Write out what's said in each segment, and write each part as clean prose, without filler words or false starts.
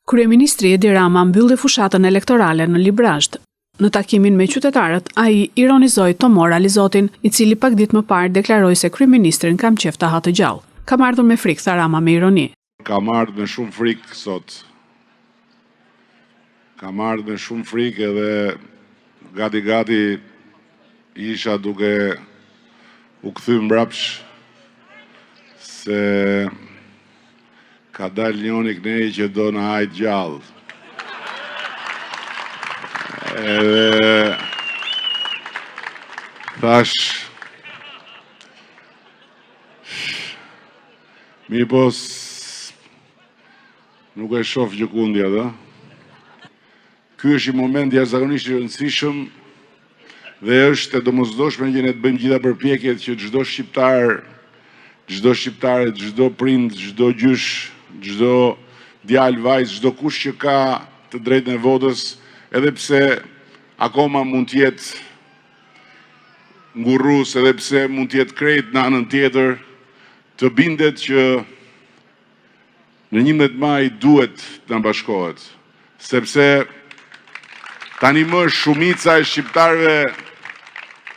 Kryeministri Edi Rama mbylli fushatën elektorale në Librazhd. Në takimin me qytetarët, ai ironizoi Tomor Alizotin, i cili pak ditë më parë deklaroi se kryeministrin kam qef ta ha të gjallë. Kam ardhur me frikë, tha Rama me ironi. Kam ardhur me shumë frikë sot. Kam ardhur me shumë frikë edhe gati isha duke u kthy mbrapsh se ka dalë njoni kënej që do në hajt gjallë. Edhe thash, mi pos nuk e shoh gjëkundja dhe. Ky është i moment jashtëzakonisht i rëndësishëm dhe është e domosdoshme që ne të bëjmë gjitha përpjekjet që çdo shqiptar, çdo shqiptare, çdo prind, çdo gjysh, çdo djalë, vajzë, çdo kush që ka të drejtën e votës, edhe pse akoma mund të jetë ngurrus, edhe pse mund të jetë krejt në anën tjetër, të bindet që në 11 maj duhet të bashkohet, sepse tani më shumica e shqiptarëve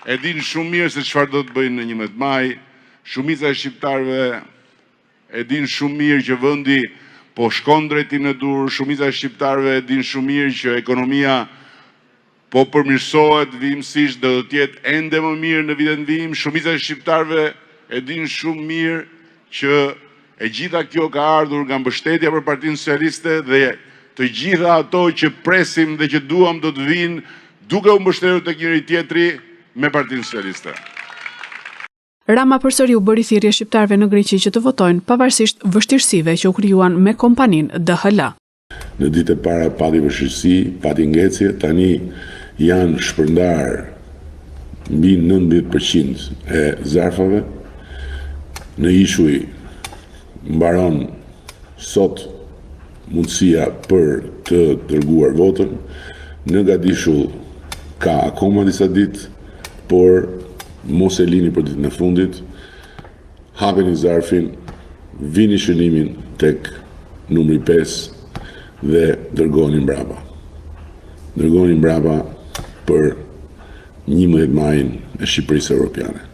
e din shumë mirë se çfarë do të bëjnë në 11 maj, shumica e shqiptarëve e din shumë mirë që vendi po shkon drejtim në dur, shumica e shqiptarëve e din shumë mirë që ekonomia po përmirësohet vijimësisht dhe do të jetë ende më mirë në vitet në vijim, shumica e shqiptarëve e din shumë mirë që e gjitha kjo ka ardhur nga mbështetja për Partinë Socialiste dhe të gjitha ato që presim dhe që duam do të vinë duke u mbështetur tek njëri tjetri me Partinë Socialiste. Rama përsëri u bëri thirrje shqiptarëve në Greqi që të votojnë pavarësisht vështirësive që u krijuan me kompaninë DHL. Në ditë e para pati vështirësi, pati ngecje, tani janë shpërndar mbi 90% e zarfave. Në ishuj mbaron sot mundësia për të dërguar votën. Në Gadishull ka akoma disa ditë, por mos e lini për ditën e fundit, hapeni zarfin, vini shënimin tek numri 5 dhe dërgoni mbrapa. Dërgoni mbrapa për 11 majin e Shqipërisë Europiane.